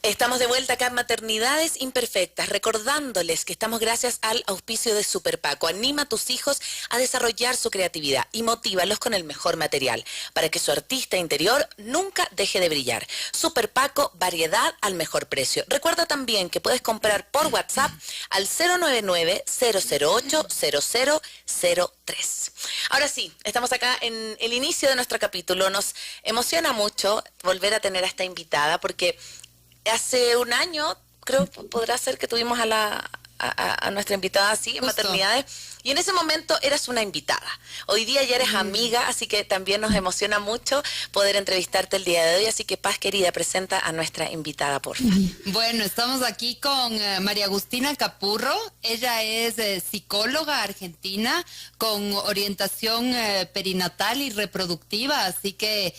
Estamos de vuelta acá en Maternidades Imperfectas, recordándoles que estamos gracias al auspicio de Super Paco. Anima a tus hijos a desarrollar su creatividad y motívalos con el mejor material para que su artista interior nunca deje de brillar. Super Paco, variedad al mejor precio. Recuerda también que puedes comprar por WhatsApp al 099-008-0003. Ahora sí, estamos acá en el inicio de nuestro capítulo. Nos emociona mucho volver a tener a esta invitada porque hace un año, creo, podrá ser que tuvimos a nuestra invitada así, en Justo. Maternidades, y en ese momento eras una invitada. Hoy día ya eres amiga, así que también nos emociona mucho poder entrevistarte el día de hoy, así que Paz, querida, presenta a nuestra invitada, porfa. Bueno, estamos aquí con María Agustina Capurro. Ella es psicóloga argentina con orientación perinatal y reproductiva, así que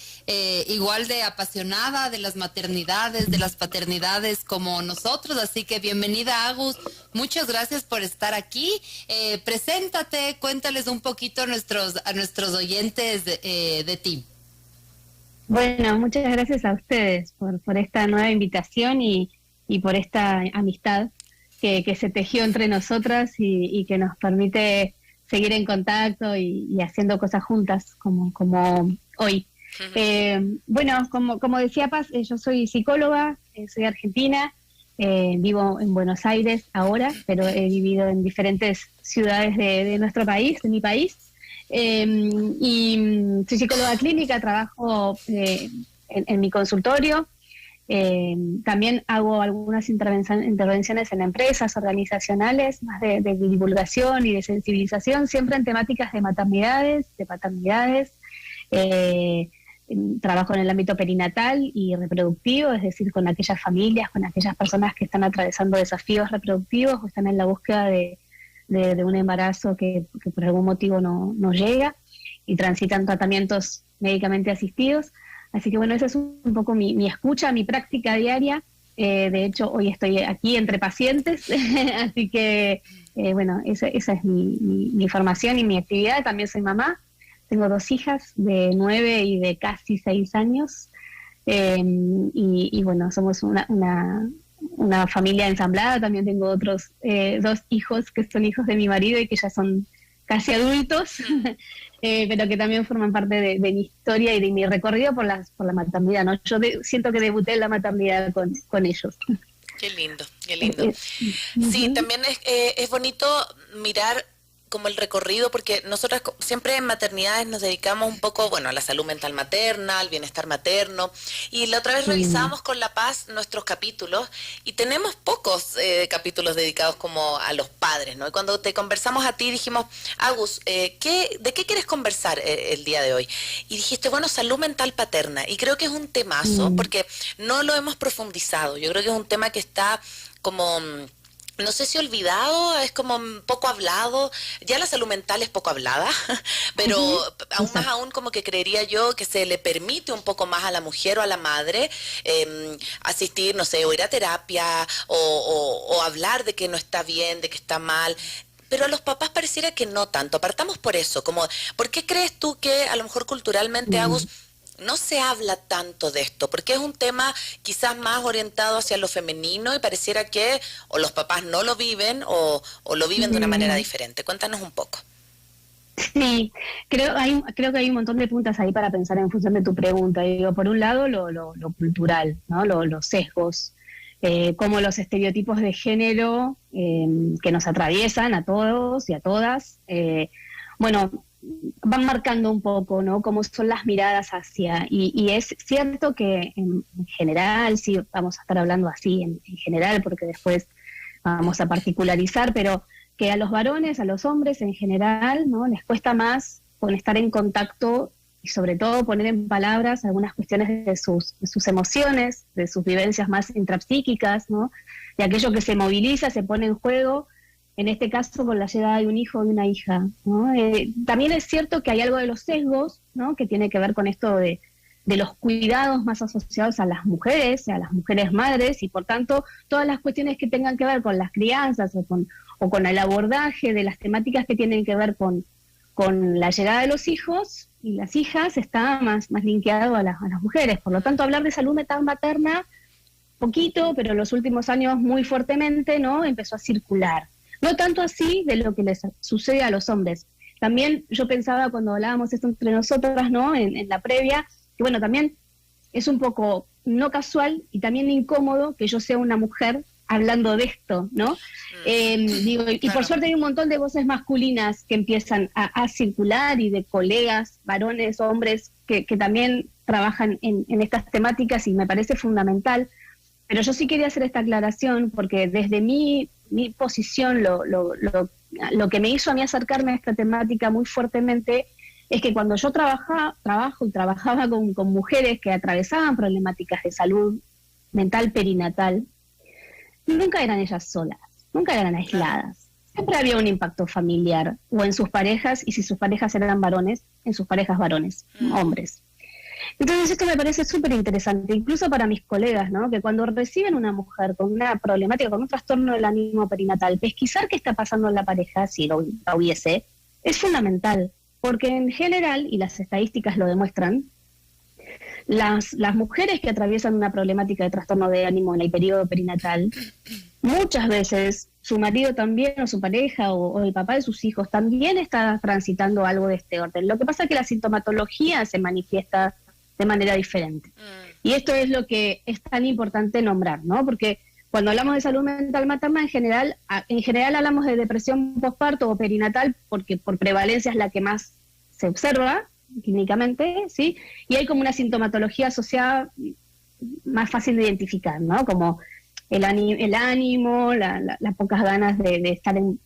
igual de apasionada de las maternidades, de las paternidades como nosotros, así que bienvenida, Agus. Muchas gracias por estar aquí. Preséntate, cuéntales un poquito a nuestros oyentes de ti. Bueno, muchas gracias a ustedes por esta nueva invitación y por esta amistad que se tejió entre nosotras y que nos permite seguir en contacto y haciendo cosas juntas como hoy. Bueno, como decía Paz, yo soy psicóloga, soy argentina, vivo en Buenos Aires ahora, pero he vivido en diferentes ciudades de nuestro país, de mi país. Soy psicóloga clínica, trabajo en mi consultorio. También hago algunas intervenciones en empresas organizacionales, más de divulgación y de sensibilización, siempre en temáticas de maternidades, de paternidades. Trabajo en el ámbito perinatal y reproductivo, es decir, con aquellas familias, con aquellas personas que están atravesando desafíos reproductivos o están en la búsqueda de un embarazo que por algún motivo no llega y transitan tratamientos médicamente asistidos. Así que bueno, esa es un poco mi escucha, mi práctica diaria. De hecho, hoy estoy aquí entre pacientes, así que bueno, esa es mi formación y mi actividad. También soy mamá, tengo 2 hijas de 9 y de casi 6 años. Y bueno, somos una familia ensamblada. También tengo otros 2 hijos que son hijos de mi marido y que ya son casi adultos, pero que también forman parte de mi historia y de mi recorrido por la maternidad, ¿no? Yo siento que debuté en la maternidad con ellos. Qué lindo, qué lindo. Sí, también es bonito mirar como el recorrido, porque nosotras siempre en maternidades nos dedicamos un poco, bueno, a la salud mental materna, al bienestar materno, y la otra vez revisábamos con La Paz nuestros capítulos, y tenemos pocos capítulos dedicados como a los padres, ¿no? Y cuando te conversamos a ti dijimos, Agus, ¿de qué quieres conversar el día de hoy? Y dijiste, bueno, salud mental paterna, y creo que es un temazo, porque no lo hemos profundizado. Yo creo que es un tema que está como no sé si olvidado, es como poco hablado. Ya la salud mental es poco hablada, pero aún más aún como que creería yo que se le permite un poco más a la mujer o a la madre asistir, no sé, o ir a terapia o hablar de que no está bien, de que está mal. Pero a los papás pareciera que no tanto. Partamos por eso, como, ¿por qué crees tú que a lo mejor culturalmente, Agus, no se habla tanto de esto? Porque es un tema quizás más orientado hacia lo femenino y pareciera que o los papás no lo viven o lo viven de una manera diferente. Cuéntanos un poco. Sí, creo que hay un montón de puntas ahí para pensar en función de tu pregunta. Digo, por un lado, lo cultural, ¿no? Los sesgos, como los estereotipos de género que nos atraviesan a todos y a todas. Bueno, van marcando un poco, ¿no? Cómo son las miradas hacia, y es cierto que en general, sí, vamos a estar hablando así en general, porque después vamos a particularizar, pero que a los varones, a los hombres en general, ¿no? Les cuesta más con estar en contacto y sobre todo poner en palabras algunas cuestiones de sus emociones, de sus vivencias más intrapsíquicas, ¿no? De aquello que se moviliza, se pone en juego, en este caso con la llegada de un hijo o de una hija, ¿no? También es cierto que hay algo de los sesgos, ¿no? Que tiene que ver con esto de los cuidados más asociados a las mujeres madres, y por tanto todas las cuestiones que tengan que ver con las crianzas o con el abordaje de las temáticas que tienen que ver con la llegada de los hijos y las hijas está más linkeado a las mujeres. Por lo tanto, hablar de salud mental materna poquito, pero en los últimos años muy fuertemente, ¿no? Empezó a circular. No tanto así de lo que les sucede a los hombres. También yo pensaba cuando hablábamos esto entre nosotras, ¿no? En la previa, que bueno, también es un poco no casual y también incómodo que yo sea una mujer hablando de esto, ¿no? Digo, y por suerte hay un montón de voces masculinas que empiezan a circular y de colegas, varones, hombres, que también trabajan en estas temáticas y me parece fundamental. Pero yo sí quería hacer esta aclaración porque desde mi posición, lo que me hizo a mí acercarme a esta temática muy fuertemente es que cuando yo trabajaba con mujeres que atravesaban problemáticas de salud mental perinatal, nunca eran ellas solas, nunca eran aisladas. Siempre había un impacto familiar, o en sus parejas, y si sus parejas eran varones, en sus parejas varones, hombres. Entonces esto me parece súper interesante, incluso para mis colegas, ¿no? Que cuando reciben una mujer con una problemática, con un trastorno del ánimo perinatal, pesquisar qué está pasando en la pareja, si lo hubiese, es fundamental, porque en general, y las estadísticas lo demuestran, las mujeres que atraviesan una problemática de trastorno de ánimo en el periodo perinatal, muchas veces su marido también, o su pareja, o el papá de sus hijos también está transitando algo de este orden. Lo que pasa es que la sintomatología se manifiesta de manera diferente. Y esto es lo que es tan importante nombrar, ¿no? Porque cuando hablamos de salud mental materna, en general hablamos de depresión postparto o perinatal, porque por prevalencia es la que más se observa clínicamente, ¿sí? Y hay como una sintomatología asociada más fácil de identificar, ¿no? Como el ánimo, las pocas ganas de estar en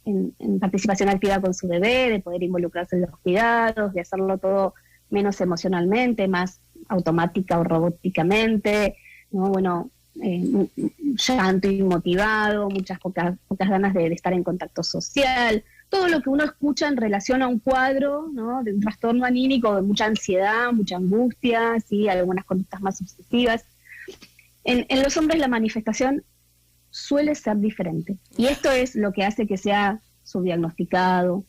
participación activa con su bebé, de poder involucrarse en los cuidados, de hacerlo todo menos emocionalmente, más automática o robóticamente, ¿no? Bueno, llanto inmotivado, muchas pocas ganas de estar en contacto social, todo lo que uno escucha en relación a un cuadro, ¿no? De un trastorno anímico, de mucha ansiedad, mucha angustia, ¿sí? Algunas conductas más obsesivas. En los hombres la manifestación suele ser diferente. Y esto es lo que hace que sea subdiagnosticado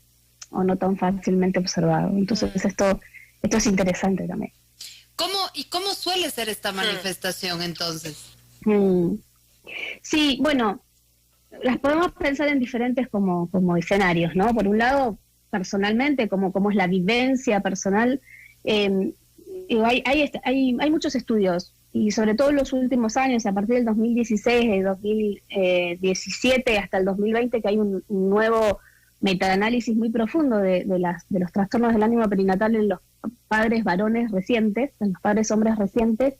o no tan fácilmente observado. Entonces esto es interesante también. ¿Cómo suele ser esta manifestación entonces? Sí, bueno, las podemos pensar en diferentes como escenarios, ¿no? Por un lado, personalmente, como es la vivencia personal, hay muchos estudios, y sobre todo en los últimos años, a partir del 2016, del 2017 hasta el 2020, que hay un nuevo metaanálisis muy profundo de los trastornos del ánimo perinatal en los padres varones recientes, en los padres hombres recientes,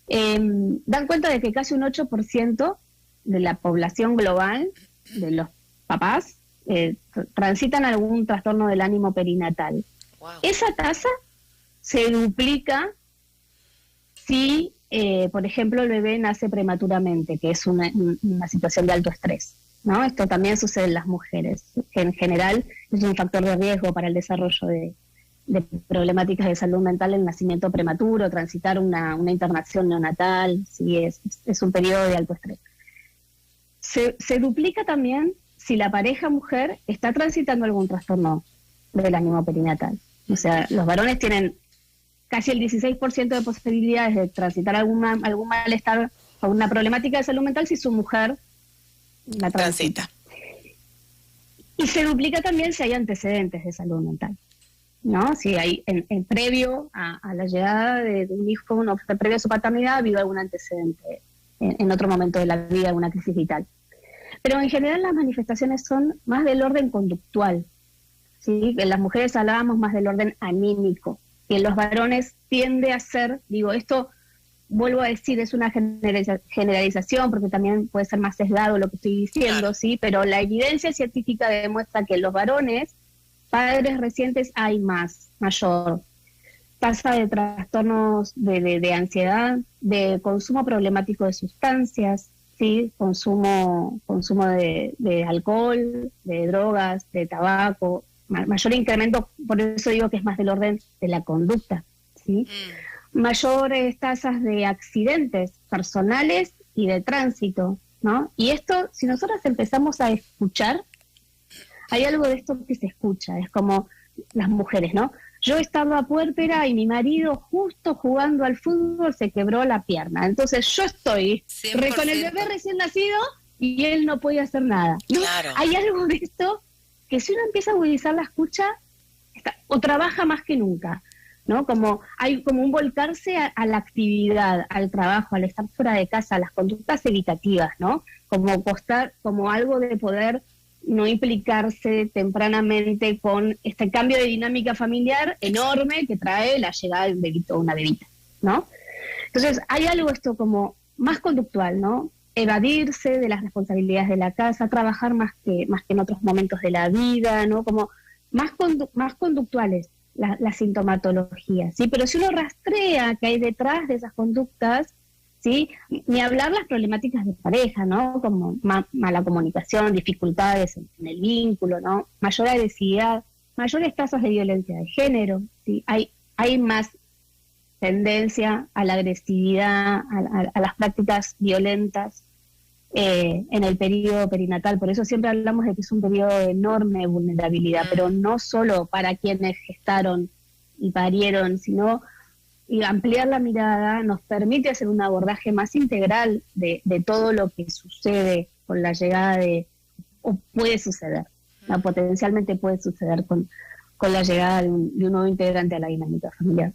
dan cuenta de que casi un 8% de la población global, de los papás, transitan algún trastorno del ánimo perinatal. Wow. Esa tasa se duplica si, por ejemplo, el bebé nace prematuramente, que es una situación de alto estrés, ¿no? Esto también sucede en las mujeres, que en general es un factor de riesgo para el desarrollo de problemáticas de salud mental, el nacimiento prematuro, transitar una internación neonatal, sí, es un periodo de alto estrés. Se duplica también si la pareja mujer está transitando algún trastorno del ánimo perinatal. O sea, los varones tienen casi el 16% de posibilidades de transitar algún malestar o una problemática de salud mental si su mujer la transita. Y se duplica también si hay antecedentes de salud mental, ¿no? Si hay en previo a la llegada de un hijo, previo a su paternidad, ha habido algún antecedente en otro momento de la vida, alguna crisis vital. Pero en general las manifestaciones son más del orden conductual, ¿sí? En las mujeres hablábamos más del orden anímico, y en los varones tiende a ser, esto vuelvo a decir, es una generalización, porque también puede ser más sesgado lo que estoy diciendo, claro. ¿Sí? Pero la evidencia científica demuestra que en los varones, padres recientes, hay mayor tasa de trastornos de ansiedad, de consumo problemático de sustancias, ¿sí? Consumo de alcohol, de drogas, de tabaco, mayor incremento, por eso digo que es más del orden de la conducta, ¿sí? Mayores tasas de accidentes personales y de tránsito, ¿no? Y esto, si nosotros empezamos a escuchar, hay algo de esto que se escucha, es como las mujeres, ¿no? yo estaba puérpera y mi marido justo jugando al fútbol se quebró la pierna. Entonces yo estoy con el bebé recién nacido y él no puede hacer nada, ¿no? Claro. Hay algo de esto que si uno empieza a agudizar la escucha, o trabaja más que nunca, ¿no? Como hay como un volcarse a la actividad, al trabajo, al estar fuera de casa, a las conductas evitativas, ¿no? Como algo de poder no implicarse tempranamente con este cambio de dinámica familiar enorme que trae la llegada de un bebito o una bebita, ¿no? Entonces, hay algo esto como más conductual, ¿no? Evadirse de las responsabilidades de la casa, trabajar más que en otros momentos de la vida, ¿no? Como más conductuales las sintomatologías, ¿sí? Pero si uno rastrea que hay detrás de esas conductas, ¿sí? Ni hablar las problemáticas de pareja, ¿no? Como mala comunicación, dificultades en el vínculo, ¿no? Mayor agresividad, mayores tasas de violencia de género, ¿sí? Hay más tendencia a la agresividad, a las prácticas violentas en el periodo perinatal. Por eso siempre hablamos de que es un periodo de enorme vulnerabilidad, pero no solo para quienes gestaron y parieron, sino y ampliar la mirada nos permite hacer un abordaje más integral de todo lo que sucede con la llegada o puede suceder, ¿no? Potencialmente puede suceder con la llegada de un nuevo integrante a la dinámica familiar.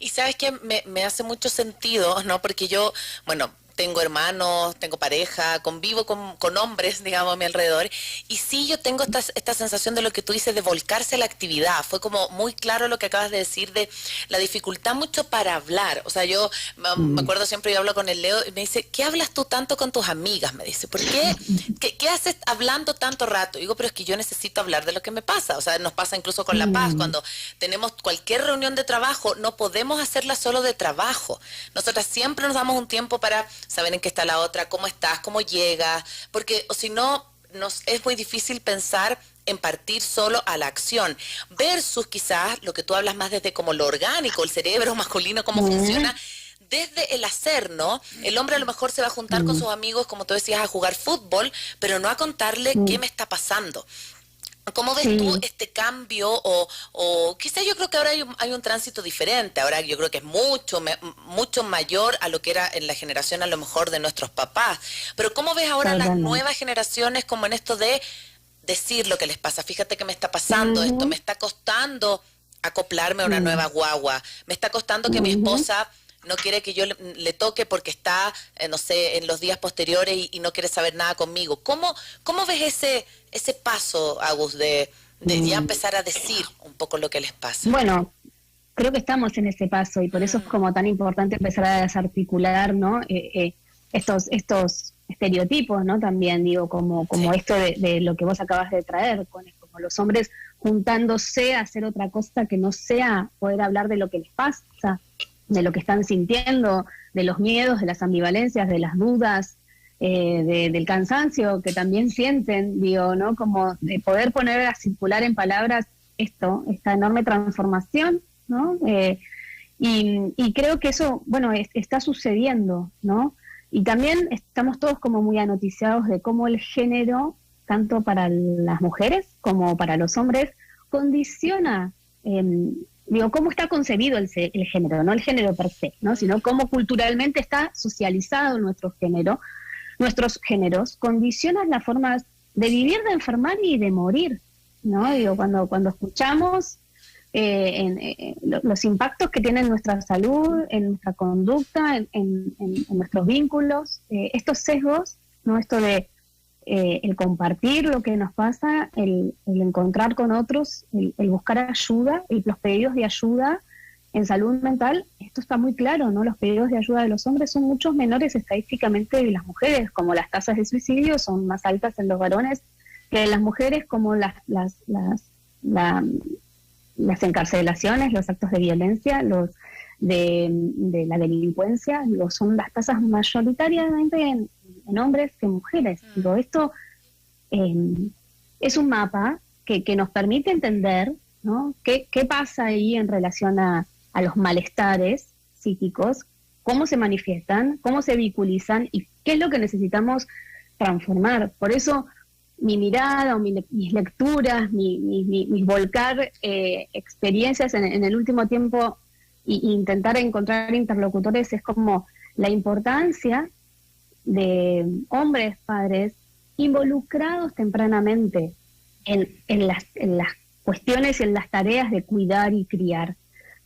Y sabes que me hace mucho sentido, ¿no? Porque yo, bueno, tengo hermanos, tengo pareja, convivo con hombres, digamos, a mi alrededor, y sí yo tengo esta sensación de lo que tú dices, de volcarse a la actividad. Fue como muy claro lo que acabas de decir de la dificultad mucho para hablar. O sea, yo me acuerdo siempre, yo hablo con el Leo y me dice, ¿qué hablas tú tanto con tus amigas? Me dice, ¿por qué? ¿Qué haces hablando tanto rato? Y digo, pero es que yo necesito hablar de lo que me pasa. O sea, nos pasa incluso con La Paz, cuando tenemos cualquier reunión de trabajo, no podemos hacerla solo de trabajo. Nosotras siempre nos damos un tiempo para saber en qué está la otra, cómo estás, cómo llegas, porque o si no, es muy difícil pensar en partir solo a la acción, versus quizás lo que tú hablas más desde como lo orgánico, el cerebro masculino, cómo funciona, desde el hacer, ¿no? El hombre a lo mejor se va a juntar con sus amigos, como tú decías, a jugar fútbol, pero no a contarle qué me está pasando. ¿Cómo ves tú este cambio? O quizás yo creo que ahora hay un tránsito diferente. Ahora yo creo que es mucho mayor a lo que era en la generación a lo mejor de nuestros papás. Pero ¿cómo ves ahora las nuevas generaciones como en esto de decir lo que les pasa? Fíjate que me está pasando esto, me está costando acoplarme a una nueva guagua, me está costando que mi esposa no quiere que yo le toque porque está, no sé, en los días posteriores y no quiere saber nada conmigo. ¿Cómo ves ese paso, Agus, de ya empezar a decir un poco lo que les pasa? Bueno, creo que estamos en ese paso y por eso es como tan importante empezar a desarticular, ¿no? Estos estereotipos, ¿no? También, digo, como esto de lo que vos acabas de traer, como los hombres juntándose a hacer otra cosa que no sea poder hablar de lo que les pasa, de lo que están sintiendo, de los miedos, de las ambivalencias, de las dudas, del cansancio que también sienten, digo, ¿no? Como de poder poner a circular en palabras esta enorme transformación, ¿no? Y creo que eso, bueno, está sucediendo, ¿no? Y también estamos todos como muy anoticiados de cómo el género, tanto para las mujeres como para los hombres, condiciona cómo está concebido el género, no el género per se, ¿no? Sino cómo culturalmente está socializado nuestros géneros, condicionan las formas de vivir, de enfermar y de morir, ¿no? Digo, cuando escuchamos los impactos que tiene en nuestra salud, en nuestra conducta, en nuestros vínculos, estos sesgos, ¿no? Esto de el compartir lo que nos pasa, el encontrar con otros, el buscar ayuda, los pedidos de ayuda en salud mental, esto está muy claro, ¿no? Los pedidos de ayuda de los hombres son muchos menores estadísticamente de las mujeres, como las tasas de suicidio son más altas en los varones que en las mujeres, como las encarcelaciones, los actos de violencia, los de la delincuencia, son las tasas mayoritariamente en hombres que en mujeres. Digo, esto es un mapa que nos permite entender, ¿no? ¿Qué pasa ahí en relación a los malestares psíquicos, cómo se manifiestan, cómo se vehiculizan y qué es lo que necesitamos transformar. Por eso mi mirada o mis lecturas, mis volcar experiencias en el último tiempo e intentar encontrar interlocutores es como la importancia de hombres, padres, involucrados tempranamente en las cuestiones y en las tareas de cuidar y criar.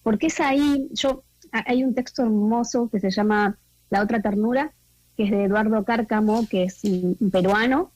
Porque es ahí, hay un texto hermoso que se llama La otra ternura, que es de Eduardo Cárcamo, que es un peruano,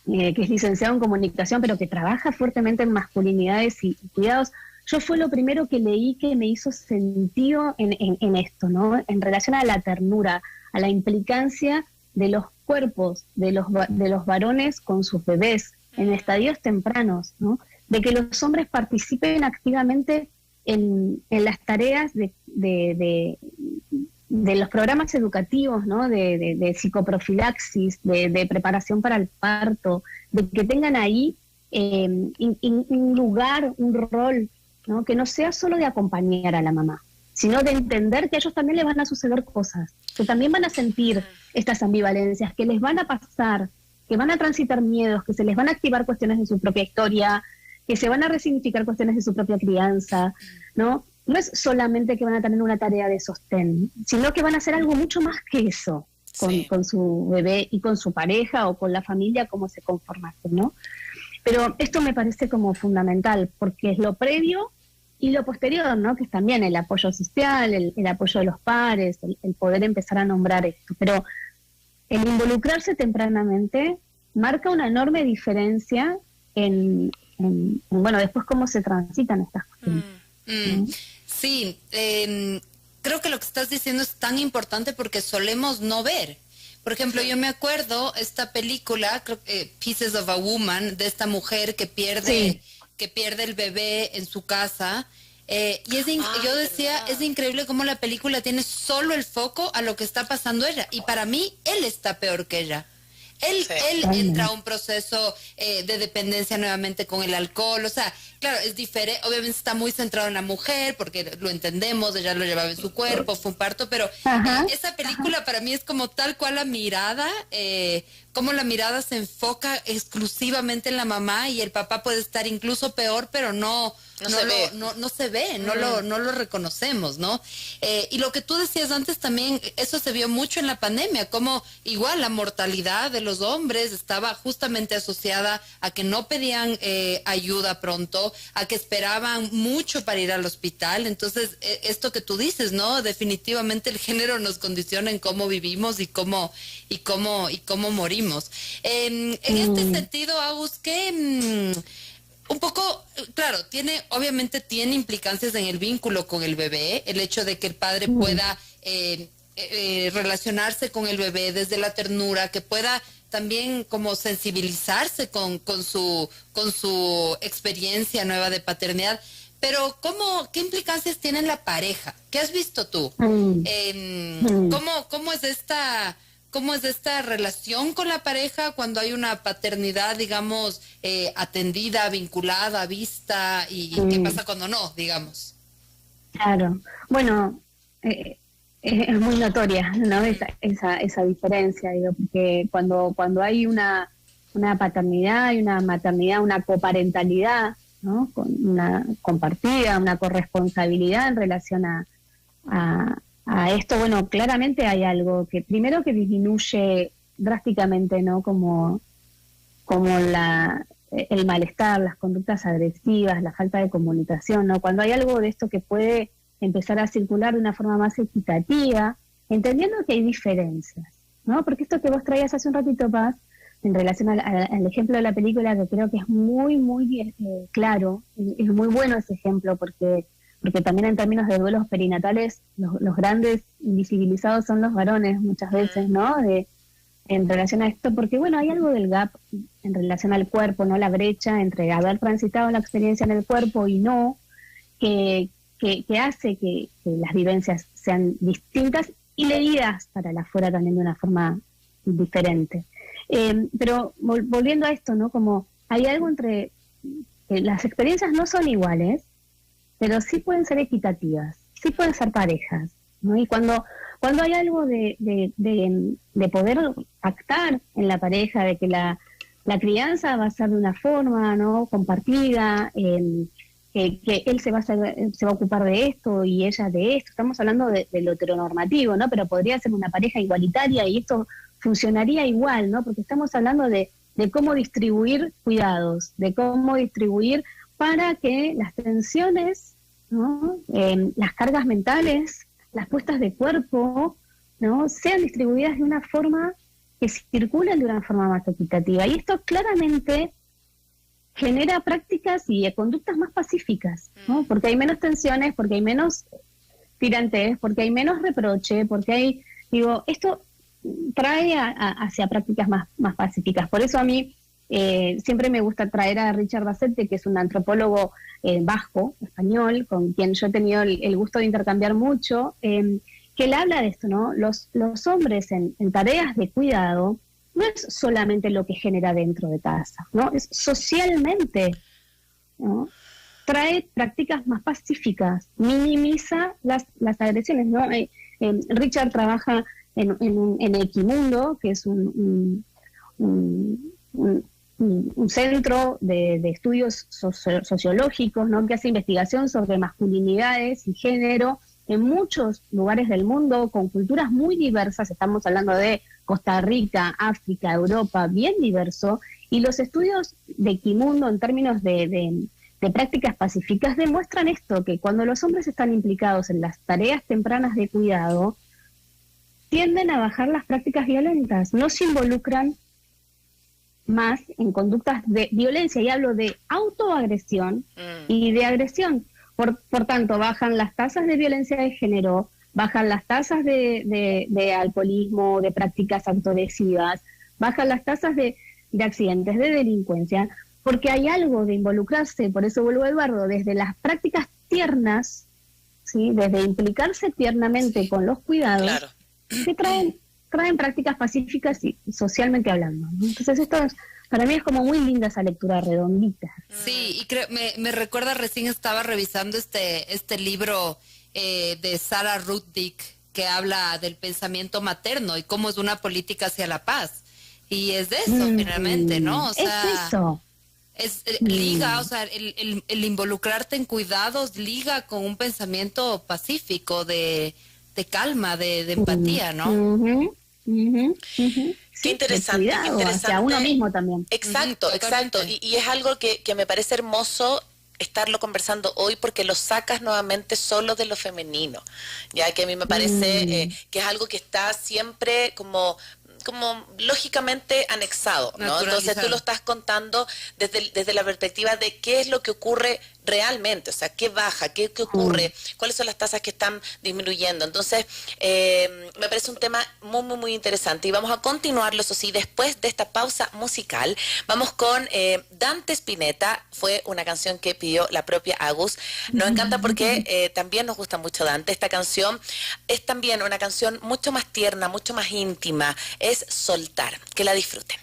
que es licenciado en comunicación, pero que trabaja fuertemente en masculinidades y cuidados. Yo fue lo primero que leí que me hizo sentido en esto, ¿no? En relación a la ternura, a la implicancia de los cuerpos de los varones con sus bebés en estadios tempranos, ¿no? De que los hombres participen activamente en las tareas de los programas educativos, ¿no? De psicoprofilaxis, de preparación para el parto, de que tengan ahí un lugar, un rol, ¿no? Que no sea solo de acompañar a la mamá, sino de entender que a ellos también les van a suceder cosas, que también van a sentir estas ambivalencias, que les van a pasar, que van a transitar miedos, que se les van a activar cuestiones de su propia historia, que se van a resignificar cuestiones de su propia crianza, ¿no? No es solamente que van a tener una tarea de sostén, sino que van a hacer algo mucho más que eso con su bebé y con su pareja o con la familia, como se conformase, ¿no? Pero esto me parece como fundamental, porque es lo previo y lo posterior, ¿no? Que es también el apoyo social, el apoyo de los pares, el poder empezar a nombrar esto. Pero el involucrarse tempranamente marca una enorme diferencia en bueno, después cómo se transitan estas cuestiones. ¿No? Sí, creo que lo que estás diciendo es tan importante porque solemos no ver. Por ejemplo, yo me acuerdo esta película, Pieces of a Woman, de esta mujer que pierde el bebé en su casa. Y yo decía, es increíble cómo la película tiene solo el foco a lo que está pasando ella. Y para mí, él está peor que ella. Él entra a un proceso de dependencia nuevamente con el alcohol, o sea, claro, es diferente, obviamente está muy centrado en la mujer, porque lo entendemos, ella lo llevaba en su cuerpo, fue un parto, pero esa película para mí es como tal cual la mirada, como la mirada se enfoca exclusivamente en la mamá y el papá puede estar incluso peor, pero no se ve, no lo reconocemos, ¿no? Y lo que tú decías antes también, eso se vio mucho en la pandemia, como igual la mortalidad de los hombres estaba justamente asociada a que no pedían ayuda pronto, a que esperaban mucho para ir al hospital. Entonces, esto que tú dices, ¿no? Definitivamente el género nos condiciona en cómo vivimos y cómo morimos. En este sentido, Agus, ¿qué... un poco, claro, obviamente tiene implicancias en el vínculo con el bebé, el hecho de que el padre pueda relacionarse con el bebé desde la ternura, que pueda también como sensibilizarse con su experiencia nueva de paternidad. Pero ¿qué implicancias tiene en la pareja? ¿Qué has visto tú? ¿Cómo es esta relación con la pareja cuando hay una paternidad, digamos, atendida, vinculada, vista, y qué pasa cuando no, digamos? Claro. Bueno, es muy notoria, ¿no? Esa diferencia, digo, porque cuando hay una paternidad y una maternidad, una coparentalidad, ¿no? Con una compartida, una corresponsabilidad en relación a esto, bueno, claramente hay algo que primero que disminuye drásticamente, ¿no? Como el malestar, las conductas agresivas, la falta de comunicación, ¿no? Cuando hay algo de esto que puede empezar a circular de una forma más equitativa, entendiendo que hay diferencias, ¿no? Porque esto que vos traías hace un ratito, Paz, en relación al ejemplo de la película, que creo que es muy, muy claro, es muy bueno ese ejemplo, porque también en términos de duelos perinatales, los grandes invisibilizados son los varones muchas veces, ¿no? En relación a esto, porque bueno, hay algo del gap en relación al cuerpo, ¿no? La brecha entre haber transitado la experiencia en el cuerpo y no, que hace que las vivencias sean distintas y leídas para la afuera también de una forma diferente. Pero volviendo a esto, ¿no? Como hay algo entre... las experiencias no son iguales, pero sí pueden ser equitativas, sí pueden ser parejas, ¿no? Y cuando hay algo de poder pactar en la pareja, de que la crianza va a ser de una forma, ¿no? Compartida, que él se va a ocupar de esto y ella de esto. Estamos hablando de lo heteronormativo, ¿no? Pero podría ser una pareja igualitaria y esto funcionaría igual, ¿no? Porque estamos hablando de cómo distribuir cuidados, de cómo distribuir para que las tensiones, ¿no? Las cargas mentales, las puestas de cuerpo, ¿no? Sean distribuidas de una forma que circulen de una forma más equitativa. Y esto claramente genera prácticas y conductas más pacíficas, ¿no? Porque hay menos tensiones, porque hay menos tirantes, porque hay menos reproche, porque hay, digo, esto trae hacia prácticas más pacíficas. Por eso a mí siempre me gusta traer a Richard Basset, que es un antropólogo vasco, español, con quien yo he tenido el gusto de intercambiar mucho, que él habla de esto, ¿no? Los hombres en tareas de cuidado no es solamente lo que genera dentro de casa, ¿no? Es socialmente, ¿no? Trae prácticas más pacíficas, minimiza las agresiones, ¿no? Richard trabaja en Equimundo, que es un centro de estudios sociológicos, ¿no? Que hace investigación sobre masculinidades y género en muchos lugares del mundo, con culturas muy diversas. Estamos hablando de Costa Rica, África, Europa, bien diverso, y los estudios de Equimundo en términos de prácticas pacíficas demuestran esto, que cuando los hombres están implicados en las tareas tempranas de cuidado, tienden a bajar las prácticas violentas, no se involucran más en conductas de violencia, y hablo de autoagresión y de agresión. Por tanto, bajan las tasas de violencia de género, bajan las tasas de alcoholismo, de prácticas autolesivas, bajan las tasas de accidentes, de delincuencia, porque hay algo de involucrarse. Por eso vuelvo a Eduardo, desde las prácticas tiernas, ¿sí? Desde implicarse tiernamente con los cuidados, claro, que traen prácticas pacíficas y socialmente hablando, ¿no? Entonces esto para mí es como muy linda esa lectura redondita. Sí, y me recuerda, recién estaba revisando este libro de Sarah Ruddick, que habla del pensamiento materno y cómo es una política hacia la paz. Y es de eso, finalmente, ¿no? O sea, es eso. Liga, o sea, el involucrarte en cuidados liga con un pensamiento pacífico, de calma, de empatía, ¿no? Qué Sí, de interesante, qué cuidado interesante. hacia uno mismo también. Exacto, exacto. Totalmente. Y es algo que me parece hermoso estarlo conversando hoy, porque lo sacas nuevamente solo de lo femenino, ya que a mí me parece que es algo que está siempre como lógicamente anexado, ¿no? Entonces tú lo estás contando desde la perspectiva de qué es lo que ocurre realmente, o sea, qué baja, qué ocurre, cuáles son las tasas que están disminuyendo. Entonces, me parece un tema muy, muy, muy interesante, y vamos a continuarlo, eso sí, después de esta pausa musical. Vamos con Dante Spinetta. Fue una canción que pidió la propia Agus. Nos encanta porque también nos gusta mucho Dante. Esta canción es también una canción mucho más tierna, mucho más íntima, es Soltar. Que la disfruten.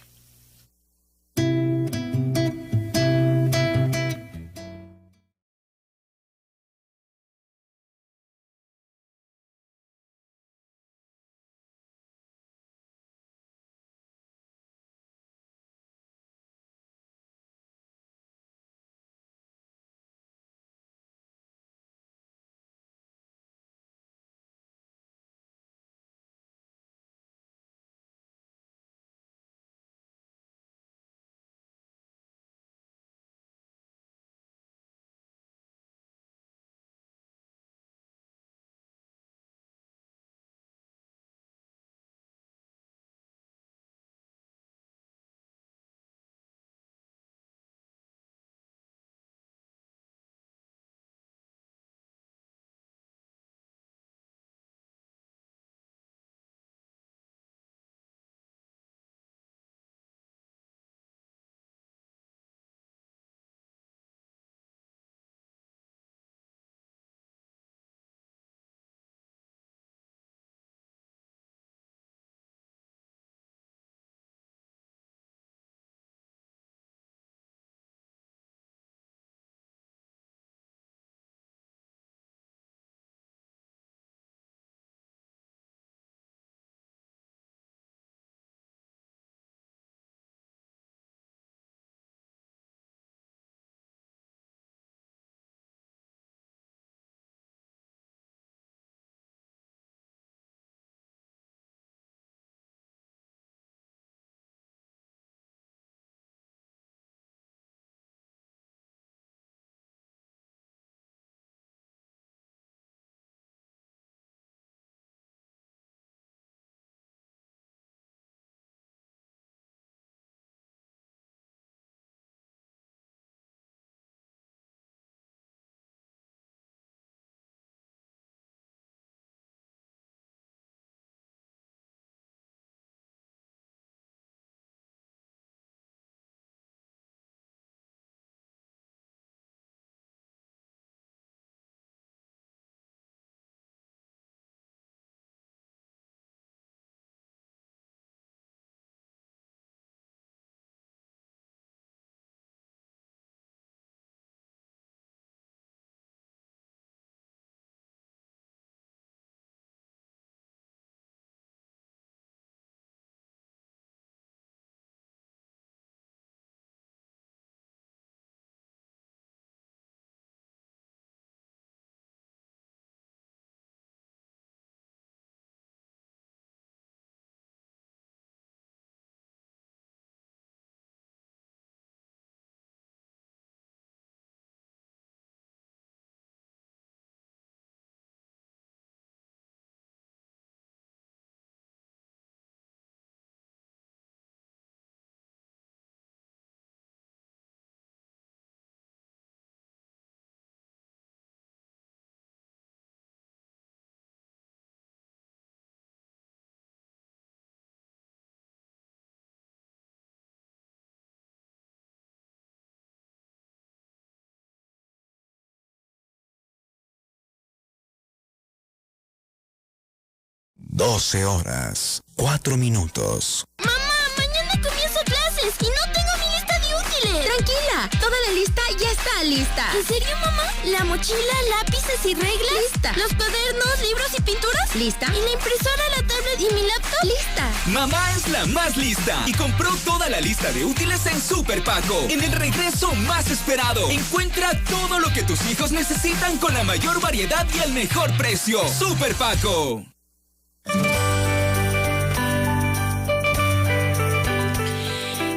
12 horas, 4 minutos. Mamá, mañana comienzo clases y no tengo mi lista de útiles. Tranquila, toda la lista ya está lista. ¿En serio, mamá? ¿La mochila, lápices y reglas? Lista. ¿Los cuadernos, libros y pinturas? Lista. ¿Y la impresora, la tablet y mi laptop? Lista. Mamá es la más lista y compró toda la lista de útiles en Super Paco. En el regreso más esperado, encuentra todo lo que tus hijos necesitan con la mayor variedad y el mejor precio. Super Paco.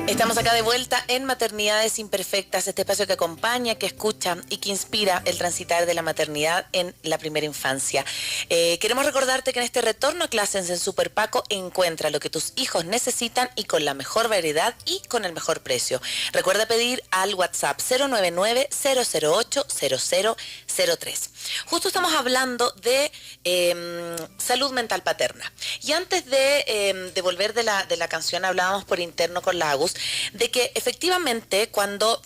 Estamos acá de vuelta en Maternidades Imperfectas, este espacio que acompaña, que escucha y que inspira el transitar de la maternidad en la primera infancia. Queremos recordarte que en este retorno a clases en Super Paco encuentra lo que tus hijos necesitan y con la mejor variedad y con el mejor precio. Recuerda pedir al WhatsApp 099-008-0003. Justo estamos hablando de salud mental paterna. Y antes de volver de la canción, hablábamos por interno con la Agus, de que efectivamente cuando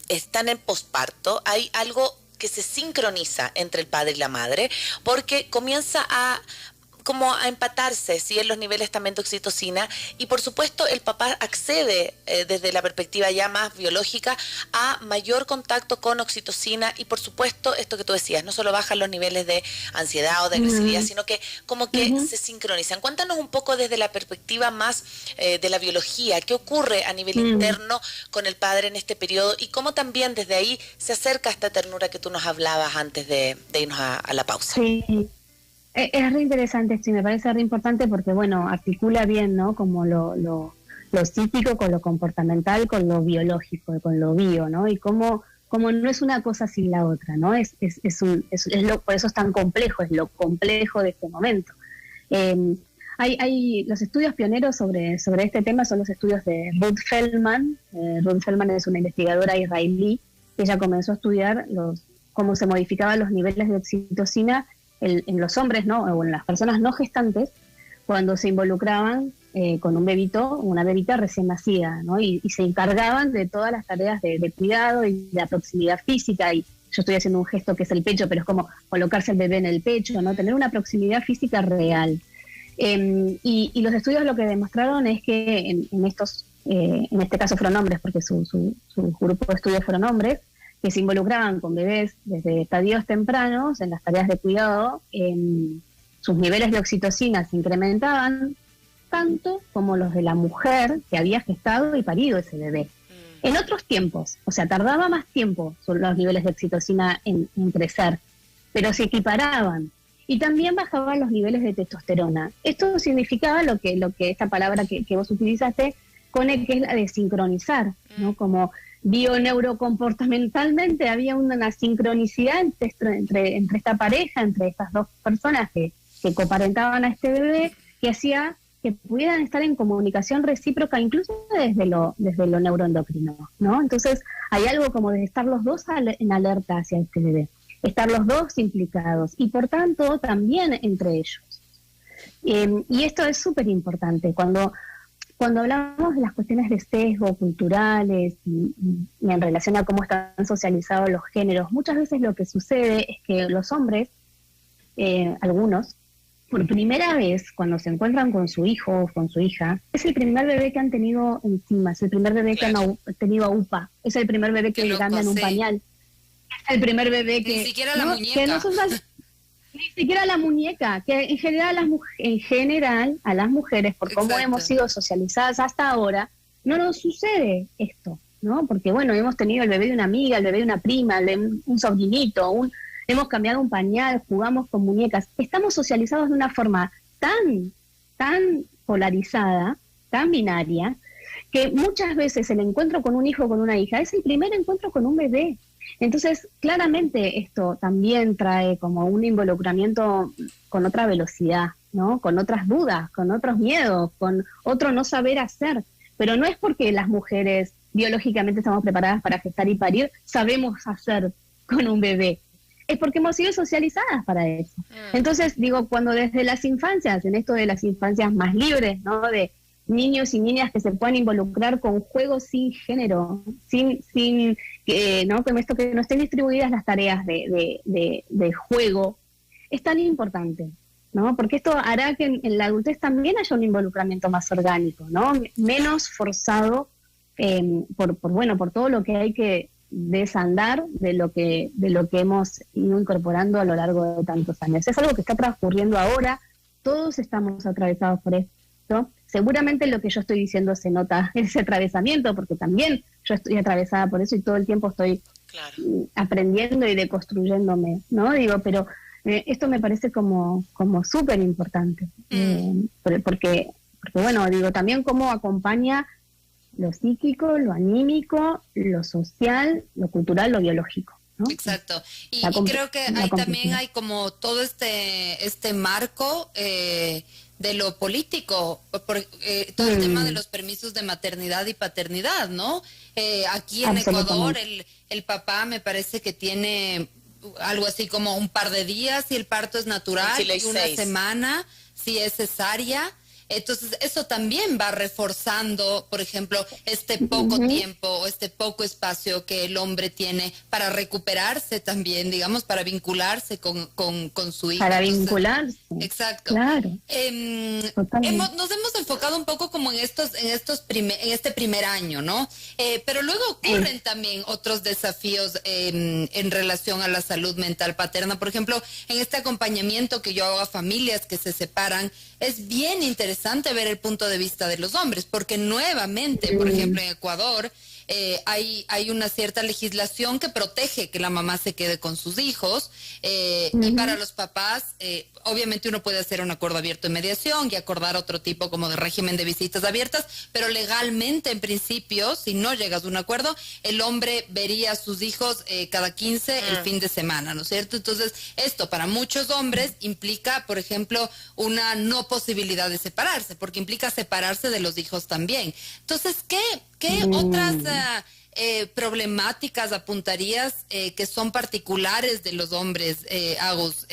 están en posparto hay algo que se sincroniza entre el padre y la madre, porque comienza a empatarse, ¿sí?, en los niveles también de oxitocina, y por supuesto el papá accede desde la perspectiva ya más biológica a mayor contacto con oxitocina, y por supuesto esto que tú decías, no solo bajan los niveles de ansiedad o de agresividad, sino que como que se sincronizan. Cuéntanos un poco desde la perspectiva más de la biología, qué ocurre a nivel interno con el padre en este periodo y cómo también desde ahí se acerca esta ternura que tú nos hablabas antes de irnos a la pausa. Sí. Es re interesante esto y me parece re importante porque, bueno, articula bien, ¿no? Como lo psíquico con lo comportamental, con lo biológico, con lo bio, ¿no? Y como no es una cosa sin la otra, ¿no? Por eso es tan complejo, es lo complejo de este momento. Hay los estudios pioneros sobre este tema son los estudios de Ruth Feldman. Ruth Feldman es una investigadora israelí. Ella comenzó a estudiar cómo se modificaban los niveles de oxitocina en los hombres, ¿no?, o en las personas no gestantes, cuando se involucraban con un bebito o una bebita recién nacida, ¿no? Y se encargaban de todas las tareas de cuidado y de la proximidad física. Y yo estoy haciendo un gesto que es el pecho, pero es como colocarse el bebé en el pecho, ¿no? Tener una proximidad física real. Y los estudios lo que demostraron es que en este caso fueron hombres, porque su grupo de estudios fueron hombres, que se involucraban con bebés desde estadios tempranos en las tareas de cuidado, sus niveles de oxitocina se incrementaban tanto como los de la mujer que había gestado y parido ese bebé. En otros tiempos, o sea, tardaba más tiempo los niveles de oxitocina en crecer, pero se equiparaban. Y también bajaban los niveles de testosterona. Esto significaba lo que esta palabra que vos utilizaste, que es la de sincronizar, ¿no? Como bioneurocomportamentalmente había una sincronicidad entre esta pareja, entre estas dos personas que coparentaban a este bebé, que hacía que pudieran estar en comunicación recíproca incluso desde lo neuroendocrino, ¿no? Entonces hay algo como de estar los dos en alerta hacia este bebé, estar los dos implicados y por tanto también entre ellos. Y esto es súper importante cuando hablamos de las cuestiones de sesgo culturales y en relación a cómo están socializados los géneros, muchas veces lo que sucede es que los hombres, algunos, por primera vez cuando se encuentran con su hijo o con su hija, es el primer bebé que han tenido encima, es el primer bebé que han tenido a UPA, es el primer bebé que le cambian un pañal, es el primer bebé que... Ni siquiera la muñeca. Que no son ni siquiera la muñeca, que en general a las mujeres, por cómo hemos sido socializadas hasta ahora, no nos sucede esto, ¿no? Porque bueno, hemos tenido el bebé de una amiga, el bebé de una prima, un sobrinito, hemos cambiado un pañal, jugamos con muñecas. Estamos socializados de una forma tan polarizada, tan binaria, que muchas veces el encuentro con un hijo o con una hija es el primer encuentro con un bebé. Entonces, claramente esto también trae como un involucramiento con otra velocidad, ¿no? Con otras dudas, con otros miedos, con otro no saber hacer. Pero no es porque las mujeres biológicamente estamos preparadas para gestar y parir, sabemos hacer con un bebé. Es porque hemos sido socializadas para eso. Entonces, digo, cuando desde las infancias, en esto de las infancias más libres, ¿no? De niños y niñas que se puedan involucrar con juegos sin género, ¿no? Con esto que no estén distribuidas las tareas de juego, es tan importante. ¿no? Porque esto hará que en la adultez también haya un involucramiento más orgánico, ¿no? Menos forzado por todo lo que hay que desandar de lo que hemos ido incorporando a lo largo de tantos años. Es algo que está transcurriendo ahora, todos estamos atravesados por esto. Seguramente lo que yo estoy diciendo se nota ese atravesamiento, porque también yo estoy atravesada por eso y todo el tiempo estoy aprendiendo y deconstruyéndome, ¿no? Digo, pero esto me parece como súper importante, porque bueno, digo, también cómo acompaña lo psíquico, lo anímico, lo social, lo cultural, lo biológico, ¿no? Exacto. Y creo que ahí también hay como todo este marco de lo político, todo el tema de los permisos de maternidad y paternidad, ¿no? Aquí en Ecuador el papá me parece que tiene algo así como un par de días si el parto es natural, y una semana si es cesárea. Entonces eso también va reforzando, por ejemplo, este poco tiempo o este poco espacio que el hombre tiene para recuperarse también, digamos, para vincularse con su hijo. Para vincularse. Exacto. Claro. Nos hemos enfocado un poco como en este primer año, ¿no? Pero luego ocurren también otros desafíos en relación a la salud mental paterna. Por ejemplo, en este acompañamiento que yo hago a familias que se separan, es bien interesante ver el punto de vista de los hombres, porque nuevamente, por ejemplo, en Ecuador, hay una cierta legislación que protege que la mamá se quede con sus hijos, y para los papás, obviamente uno puede hacer un acuerdo abierto de mediación y acordar otro tipo como de régimen de visitas abiertas, pero legalmente, en principio, si no llegas a un acuerdo, el hombre vería a sus hijos cada 15 el fin de semana, ¿no es cierto? Entonces, esto para muchos hombres implica, por ejemplo, una no posibilidad de separarse, porque implica separarse de los hijos también. Entonces, ¿qué otras problemáticas apuntarías que son particulares de los hombres, Agus,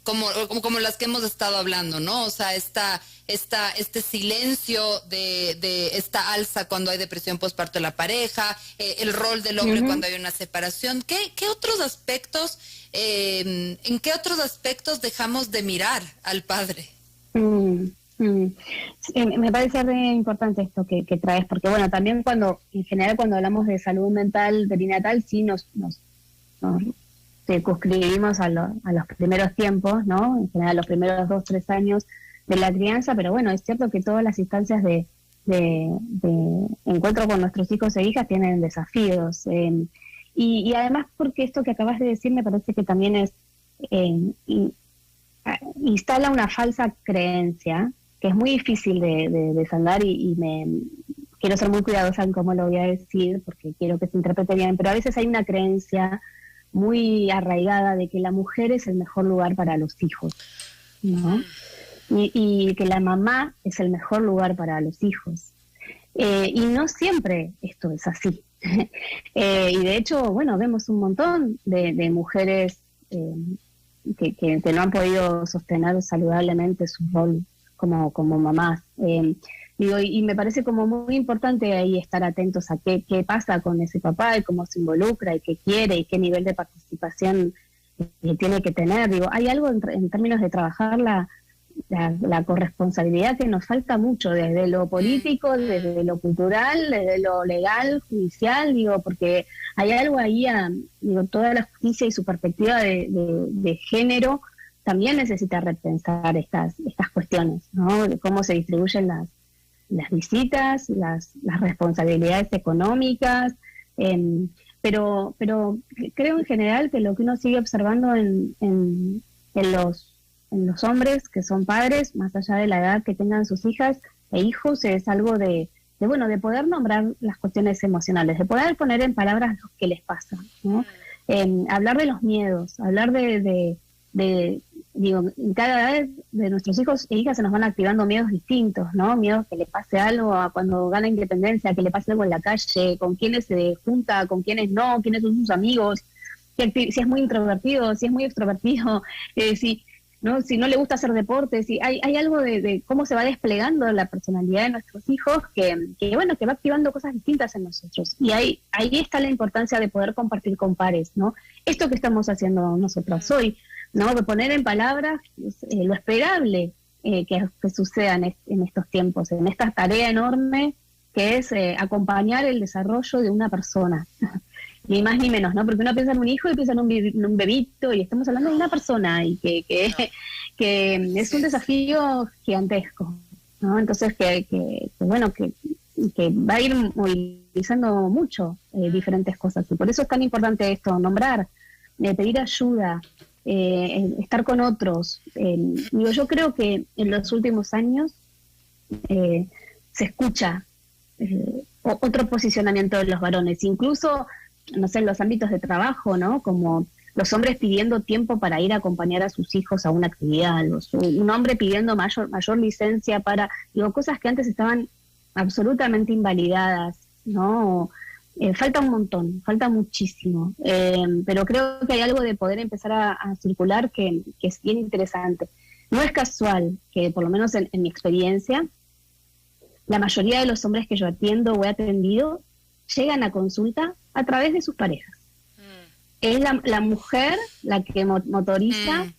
como las que hemos estado hablando, ¿no? O sea, este silencio de esta alza cuando hay depresión postparto de la pareja, el rol del hombre cuando hay una separación. ¿Qué otros aspectos, en qué otros aspectos dejamos de mirar al padre? Me parece re importante esto que traes, porque bueno, también en general cuando hablamos de salud mental perinatal, sí nos circunscribimos a los primeros tiempos, ¿no? En general los primeros 2-3 años de la crianza, pero bueno, es cierto que todas las instancias de encuentro con nuestros hijos e hijas tienen desafíos, y además porque esto que acabas de decir me parece que también es instala una falsa creencia que es muy difícil de desandar, y me quiero ser muy cuidadosa en cómo lo voy a decir porque quiero que se interprete bien, pero a veces hay una creencia muy arraigada de que la mujer es el mejor lugar para los hijos, ¿no? Y que la mamá es el mejor lugar para los hijos. Y no siempre esto es así. Y de hecho, bueno, vemos un montón de mujeres que no han podido sostener saludablemente su rol como mamás. Y me parece como muy importante ahí estar atentos a qué pasa con ese papá y cómo se involucra y qué quiere y qué nivel de participación tiene que tener. Digo, hay algo en términos de trabajar la corresponsabilidad que nos falta mucho, desde lo político, desde lo cultural, desde lo legal, judicial, porque hay algo ahí, toda la justicia y su perspectiva de género también necesita repensar estas cuestiones, ¿no? De cómo se distribuyen las visitas, las responsabilidades económicas, pero creo en general que lo que uno sigue observando en los hombres que son padres, más allá de la edad que tengan sus hijas e hijos, es algo de poder nombrar las cuestiones emocionales, de poder poner en palabras lo que les pasa, ¿no? Hablar de los miedos, hablar cada vez de nuestros hijos e hijas se nos van activando miedos distintos, ¿no? Miedos que le pase algo cuando gana independencia, que le pase algo en la calle, con quiénes se junta, con quiénes no, quiénes son sus amigos, si es muy introvertido, si es muy extrovertido, si no le gusta hacer deporte, si hay algo de cómo se va desplegando la personalidad de nuestros hijos que va activando cosas distintas en nosotros. Y ahí está la importancia de poder compartir con pares, ¿no? Esto que estamos haciendo nosotros hoy, ¿no? De poner en palabras lo esperable que suceda en estos tiempos, en esta tarea enorme que es acompañar el desarrollo de una persona, ni más ni menos, ¿no? Porque uno piensa en un hijo y piensa en un bebito, y estamos hablando de una persona, y que es un desafío gigantesco, ¿no? Entonces, que va a ir movilizando mucho diferentes cosas, y por eso es tan importante esto, nombrar, pedir ayuda, estar con otros. Yo creo que en los últimos años se escucha otro posicionamiento de los varones, incluso, no sé, en los ámbitos de trabajo, ¿no? Como los hombres pidiendo tiempo para ir a acompañar a sus hijos a una actividad, un hombre pidiendo mayor licencia para, cosas que antes estaban absolutamente invalidadas, ¿no? Falta un montón, falta muchísimo, pero creo que hay algo de poder empezar a circular que es bien interesante. No es casual que, por lo menos en mi experiencia, la mayoría de los hombres que yo atiendo o he atendido llegan a consulta a través de sus parejas. Es la mujer la que motoriza,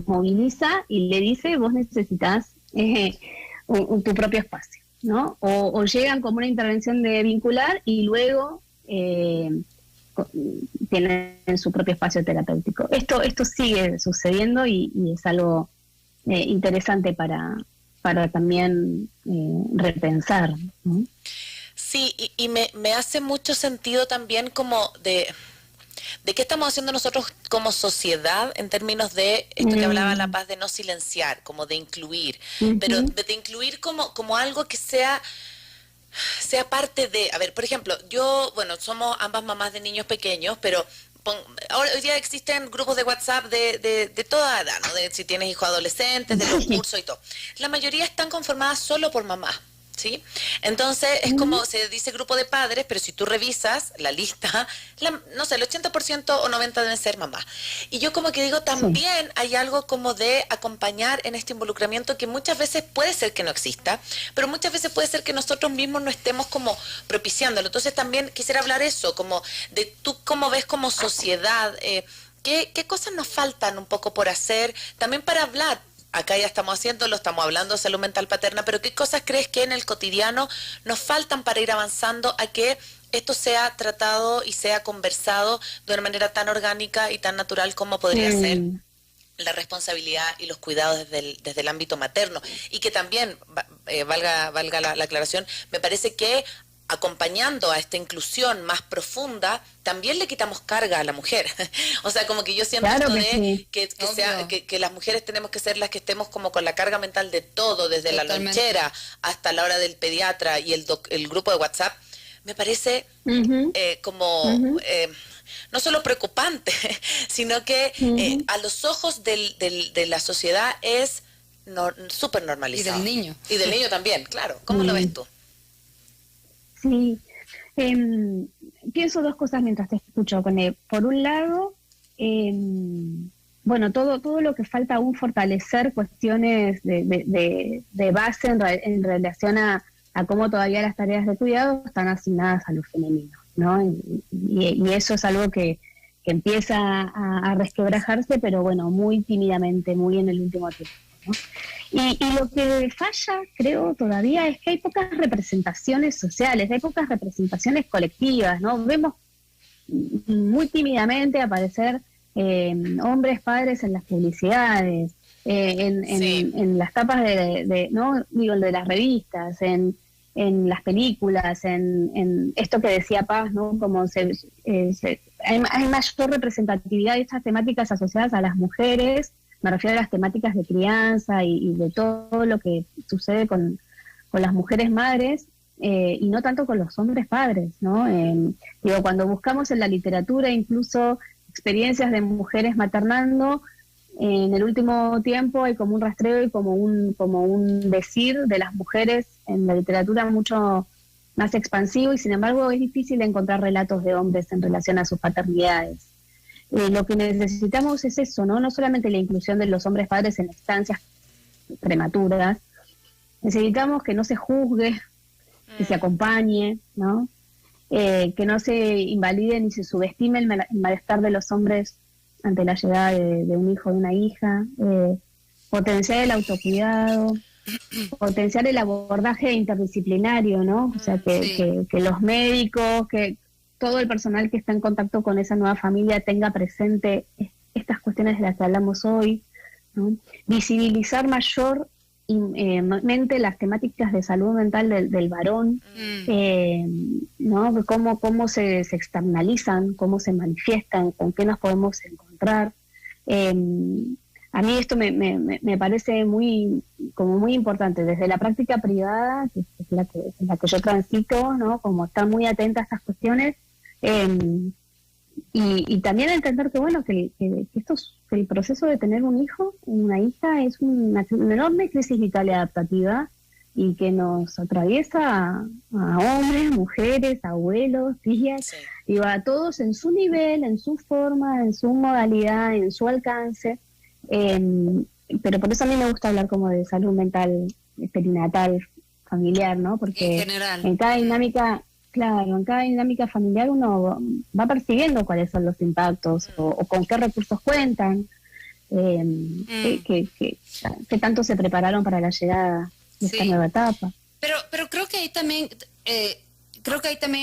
moviliza y le dice: vos necesitas tu propio espacio, ¿no? O llegan como una intervención de vincular y luego tienen su propio espacio terapéutico. Esto sigue sucediendo y es algo interesante para también repensar, ¿no? Sí, y me hace mucho sentido también como de qué estamos haciendo nosotros como sociedad en términos de esto que hablaba La Paz, de no silenciar, como de incluir, pero de incluir como algo que sea parte de, a ver, por ejemplo, somos ambas mamás de niños pequeños, pero ahora hoy día existen grupos de WhatsApp de toda edad, ¿no? De si tienes hijos adolescentes, de los cursos y todo. La mayoría están conformadas solo por mamás, ¿sí? Entonces es como se dice grupo de padres, pero si tú revisas la lista, no sé, el 80% o 90% deben ser mamás. Y yo como que digo, también hay algo como de acompañar en este involucramiento que muchas veces puede ser que no exista, pero muchas veces puede ser que nosotros mismos no estemos como propiciándolo. Entonces también quisiera hablar eso, como de tú cómo ves como sociedad, qué cosas nos faltan un poco por hacer, también para hablar. Acá ya estamos haciéndolo, estamos hablando de salud mental paterna, pero ¿qué cosas crees que en el cotidiano nos faltan para ir avanzando a que esto sea tratado y sea conversado de una manera tan orgánica y tan natural como podría ser la responsabilidad y los cuidados desde el ámbito materno? Y que también, valga la aclaración, me parece que acompañando a esta inclusión más profunda, también le quitamos carga a la mujer. O sea, como que yo siempre claro que las mujeres tenemos que ser las que estemos como con la carga mental de todo, desde la lonchera hasta la hora del pediatra y el grupo de WhatsApp, me parece no solo preocupante, sino que a los ojos de la sociedad es súper normalizado. Y del niño. Y del niño también, claro. ¿Cómo lo ves tú? Sí, pienso dos cosas mientras te escucho. Por un lado, todo lo que falta aún fortalecer cuestiones de base en relación a cómo todavía las tareas de cuidado están asignadas a lo femenino, ¿no? Y eso es algo que empieza a resquebrajarse, pero muy tímidamente, muy en el último tiempo, ¿no? Y lo que falla, creo, todavía es que hay pocas representaciones sociales, hay pocas representaciones colectivas, ¿no? Vemos muy tímidamente aparecer hombres padres en las publicidades, en las tapas de las revistas, en las películas, en esto que decía Paz, ¿no? Como hay mayor representatividad de estas temáticas asociadas a las mujeres. Me refiero a las temáticas de crianza y de todo lo que sucede con las mujeres madres, y no tanto con los hombres padres, ¿no? Cuando buscamos en la literatura incluso experiencias de mujeres maternando, en el último tiempo hay como un rastreo y como un decir de las mujeres en la literatura mucho más expansivo, y sin embargo es difícil encontrar relatos de hombres en relación a sus paternidades. Lo que necesitamos es eso, ¿no? No solamente la inclusión de los hombres padres en estancias prematuras, necesitamos que no se juzgue, que se acompañe, ¿no? Que no se invalide ni se subestime el malestar de los hombres ante la llegada de un hijo o una hija, potenciar el autocuidado, potenciar el abordaje interdisciplinario, ¿no? O sea, que los médicos, que todo el personal que está en contacto con esa nueva familia tenga presente estas cuestiones de las que hablamos hoy, ¿no? Visibilizar mayormente las temáticas de salud mental del varón, ¿no? Cómo se externalizan, cómo se manifiestan, con qué nos podemos encontrar. A mí esto me parece muy importante, desde la práctica privada, que es la que yo transito, ¿no? Como estar muy atenta a estas cuestiones, y también entender que bueno que el proceso de tener un hijo, una hija, es una enorme crisis vital y adaptativa, y que nos atraviesa a hombres, mujeres, abuelos, tías, y a todos en su nivel, en su forma, en su modalidad, en su alcance. Pero por eso a mí me gusta hablar como de salud mental perinatal, familiar, ¿no? Porque en general, en cada dinámica, claro, en cada dinámica familiar uno va percibiendo cuáles son los impactos o con qué recursos cuentan, que tanto se prepararon para la llegada de esta nueva etapa. Pero creo que ahí también...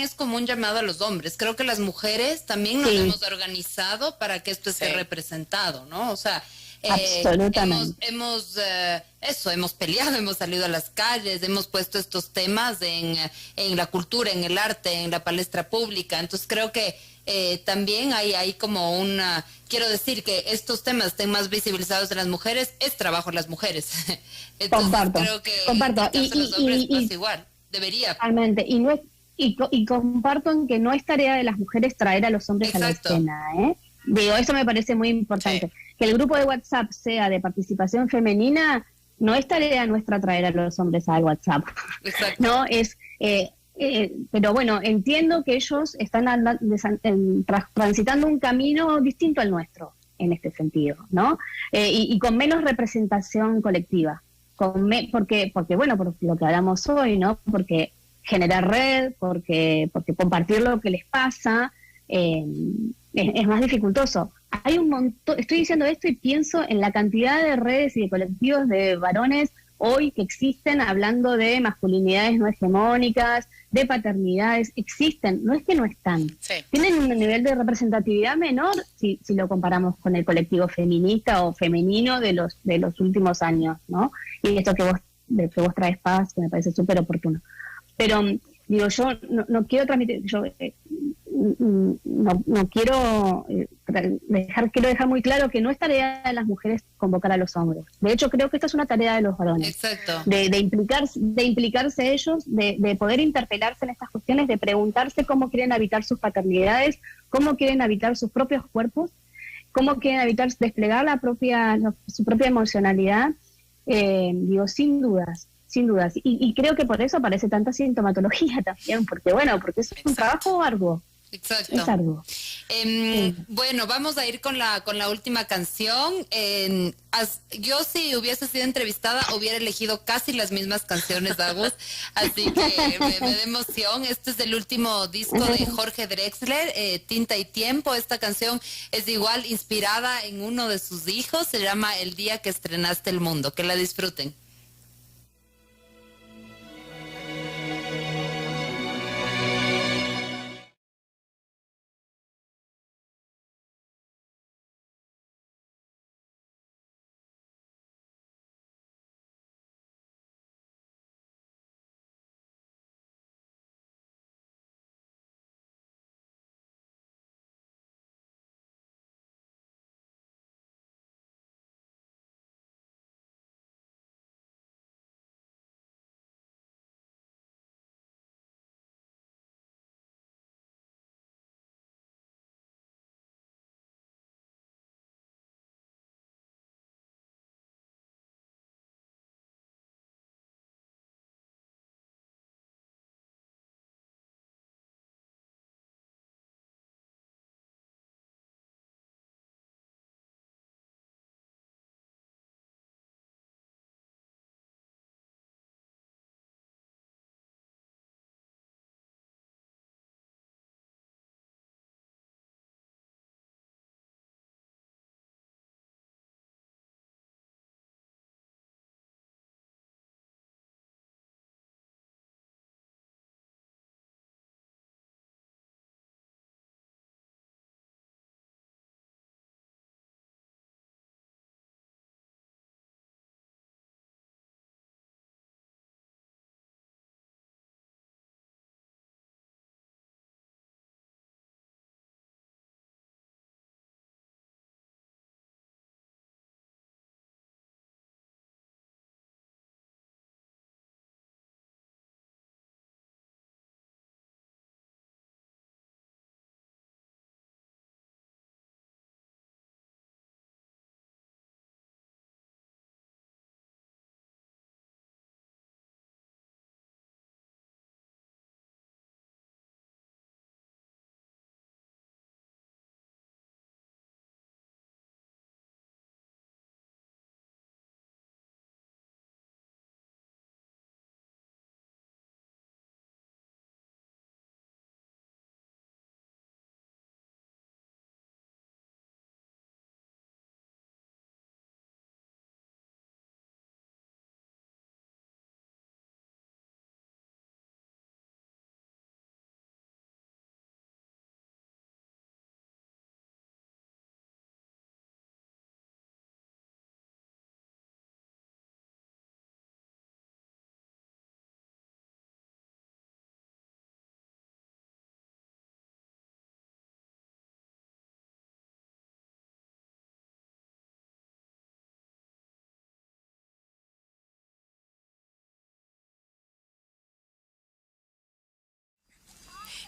es como un llamado a los hombres. Creo que las mujeres también nos hemos organizado para que esto esté representado, ¿no? O sea, absolutamente. Hemos peleado, hemos salido a las calles, hemos puesto estos temas en la cultura, en el arte, en la palestra pública. Entonces creo que también hay como quiero decir que estos temas estén más visibilizados en las mujeres, es trabajo de las mujeres. Entonces creo que comparto. los hombres pasa igual, debería. Totalmente, y comparto en que no es tarea de las mujeres traer a los hombres a la escena, ¿eh? Digo, eso me parece muy importante. Que el grupo de WhatsApp sea de participación femenina, no es tarea nuestra traer a los hombres al WhatsApp. Exacto. No es, pero bueno, entiendo que ellos están transitando un camino distinto al nuestro en este sentido, ¿no? Y con menos representación colectiva, porque bueno, por lo que hablamos hoy, ¿no? Porque generar red, porque compartir lo que les pasa es más dificultoso. Hay un montón, estoy diciendo esto y pienso en la cantidad de redes y de colectivos de varones hoy que existen hablando de masculinidades no hegemónicas, de paternidades, existen, no es que no están. Tienen un nivel de representatividad menor si lo comparamos con el colectivo feminista o femenino de los últimos años, ¿no? Y esto que vos traes, Paz, que me parece súper oportuno. Pero digo, yo no quiero transmitir, no quiero quiero dejar muy claro que no es tarea de las mujeres convocar a los hombres. De hecho, creo que esta es una tarea de los varones. Exacto. De implicarse ellos, de poder interpelarse en estas cuestiones, de preguntarse cómo quieren habitar sus paternidades, cómo quieren habitar sus propios cuerpos, cómo quieren desplegar su propia emocionalidad. Digo, sin dudas. Y creo que por eso aparece tanta sintomatología también, porque es un trabajo arduo. Exacto. Es arduo. Bueno, vamos a ir con la última canción. Yo si hubiese sido entrevistada hubiera elegido casi las mismas canciones, Agus, así que me da emoción. Este es el último disco de Jorge Drexler, Tinta y Tiempo. Esta canción es igual inspirada en uno de sus hijos, se llama El día que estrenaste el mundo. Que la disfruten.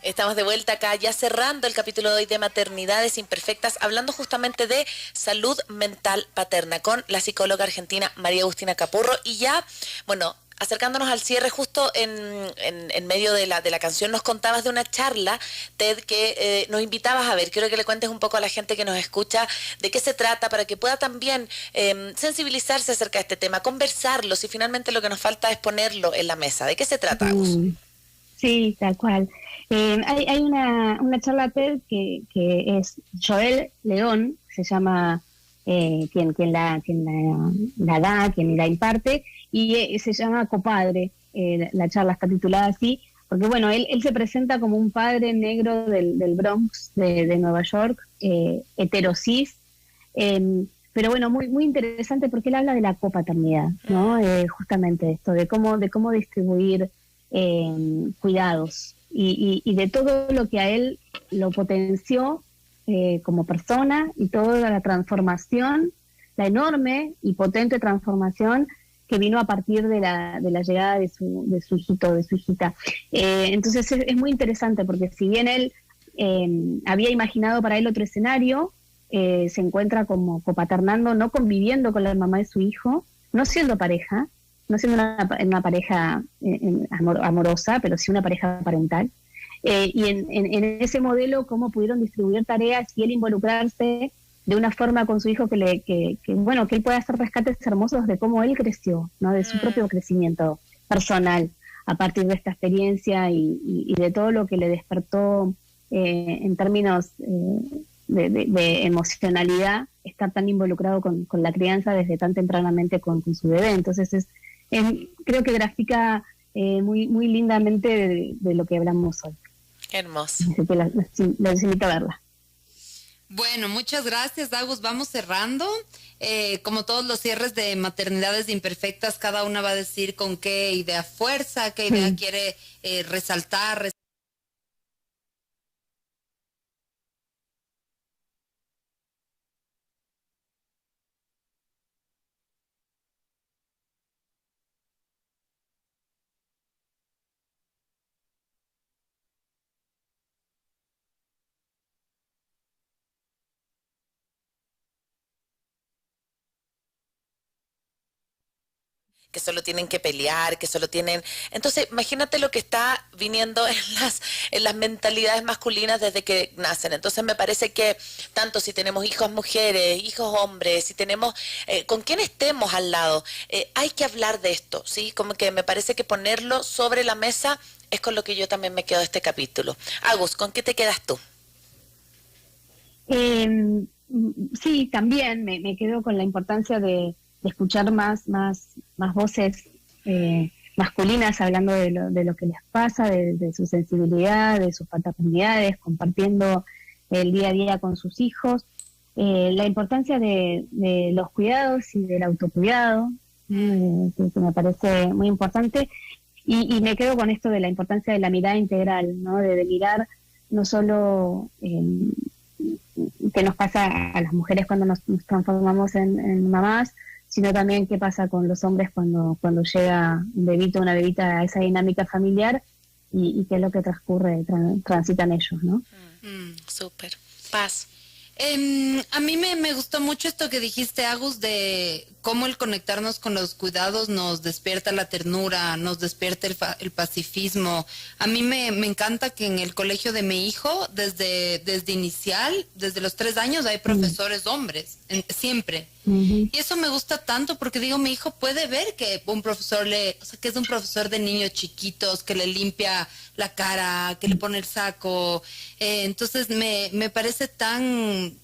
Estamos de vuelta acá, ya cerrando el capítulo de hoy de Maternidades Imperfectas, hablando justamente de salud mental paterna con la psicóloga argentina María Agustina Capurro. Y ya, bueno, acercándonos al cierre, justo en medio de la canción nos contabas de una charla, Ted, que nos invitabas a ver. Quiero que le cuentes un poco a la gente que nos escucha de qué se trata, para que pueda también sensibilizarse acerca de este tema, conversarlo, si finalmente lo que nos falta es ponerlo en la mesa. ¿De qué se trata, Agus? Sí, tal cual. Hay una charla TED que es Joel León, se llama quien la da, quien la imparte, y se llama Copadre. La charla está titulada así, porque bueno, él se presenta como un padre negro del Bronx, de Nueva York, heterosis, pero bueno, muy interesante porque él habla de la copaternidad, ¿no? Justamente esto, de cómo distribuir cuidados y de todo lo que a él lo potenció como persona, y toda la transformación, la enorme y potente transformación que vino a partir de la llegada de su hijito, de su hijita. Entonces es muy interesante porque si bien él había imaginado para él otro escenario, se encuentra como copaternando, no conviviendo con la mamá de su hijo, no siendo pareja, no siendo una pareja amorosa, pero sí una pareja parental. Y en ese modelo, cómo pudieron distribuir tareas y él involucrarse de una forma con su hijo que él pueda hacer rescates hermosos de cómo él creció, ¿no? De su propio crecimiento personal a partir de esta experiencia y de todo lo que le despertó en términos de emocionalidad, estar tan involucrado con la crianza desde tan tempranamente con su bebé. Entonces creo que grafica muy lindamente de lo que hablamos hoy. Hermoso. Así que les invito a verla. Bueno, muchas gracias, Agus. Vamos cerrando. Como todos los cierres de Maternidades Imperfectas, cada una va a decir con qué idea fuerza, qué idea quiere resaltar. Que solo tienen que pelear, que solo tienen... Entonces, imagínate lo que está viniendo en las mentalidades masculinas desde que nacen. Entonces, me parece que tanto si tenemos hijos mujeres, hijos hombres, si tenemos... con quien estemos al lado, hay que hablar de esto, ¿sí? Como que me parece que ponerlo sobre la mesa es con lo que yo también me quedo de este capítulo. Agus, ¿con qué te quedas tú? Sí, también me quedo con la importancia de escuchar más voces masculinas hablando de lo que les pasa, de su sensibilidad, de sus paternidades, compartiendo el día a día con sus hijos, la importancia de los cuidados y del autocuidado, que me parece muy importante, y me quedo con esto de la importancia de la mirada integral, ¿no? De mirar no solo qué nos pasa a las mujeres cuando nos transformamos en mamás, sino también qué pasa con los hombres cuando llega un bebito o una bebita a esa dinámica familiar y qué es lo que transitan ellos, ¿no? Súper. Paz. A mí me gustó mucho esto que dijiste, Agus, de cómo el conectarnos con los cuidados nos despierta la ternura, nos despierta el pacifismo. A mí me encanta que en el colegio de mi hijo, desde inicial, desde los 3 años, hay profesores hombres, siempre. Y eso me gusta tanto porque digo, mi hijo puede ver que un profesor que es un profesor de niños chiquitos, que le limpia la cara, que le pone el saco. Entonces me parece tan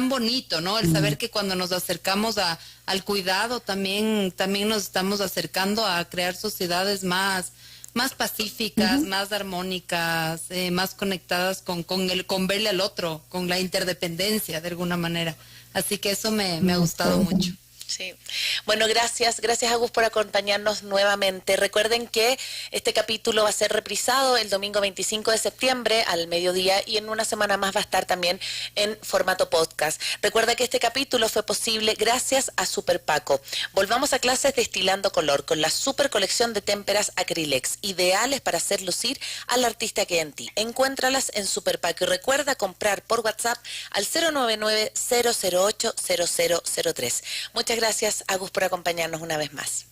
bonito, ¿no? El saber que cuando nos acercamos al cuidado también nos estamos acercando a crear sociedades más pacíficas, más armónicas, más conectadas con verle al otro, con la interdependencia de alguna manera. Así que eso me ha gustado mucho. Sí. Bueno, gracias Agus por acompañarnos nuevamente. Recuerden que este capítulo va a ser reprisado el domingo 25 de septiembre al mediodía y en una semana más va a estar también en formato podcast. Recuerda que este capítulo fue posible gracias a Super Paco. Volvamos a clases destilando color con la super colección de témperas Acrylex, ideales para hacer lucir al artista que hay en ti. Encuéntralas en Super Paco y recuerda comprar por WhatsApp al 099-008-0003. Muchas gracias, Agus, por acompañarnos una vez más.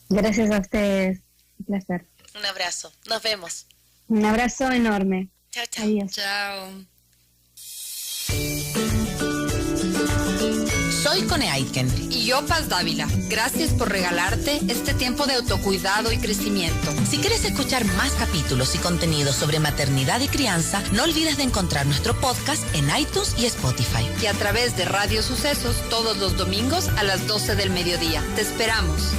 Gracias a ustedes. Un placer. Un abrazo. Nos vemos. Un abrazo enorme. Chao, chao. Adiós. Chao. Soy Cone Aiken. Y yo, Paz Dávila. Gracias por regalarte este tiempo de autocuidado y crecimiento. Si quieres escuchar más capítulos y contenidos sobre maternidad y crianza, no olvides de encontrar nuestro podcast en iTunes y Spotify. Y a través de Radio Sucesos todos los domingos a las 12 del mediodía. Te esperamos.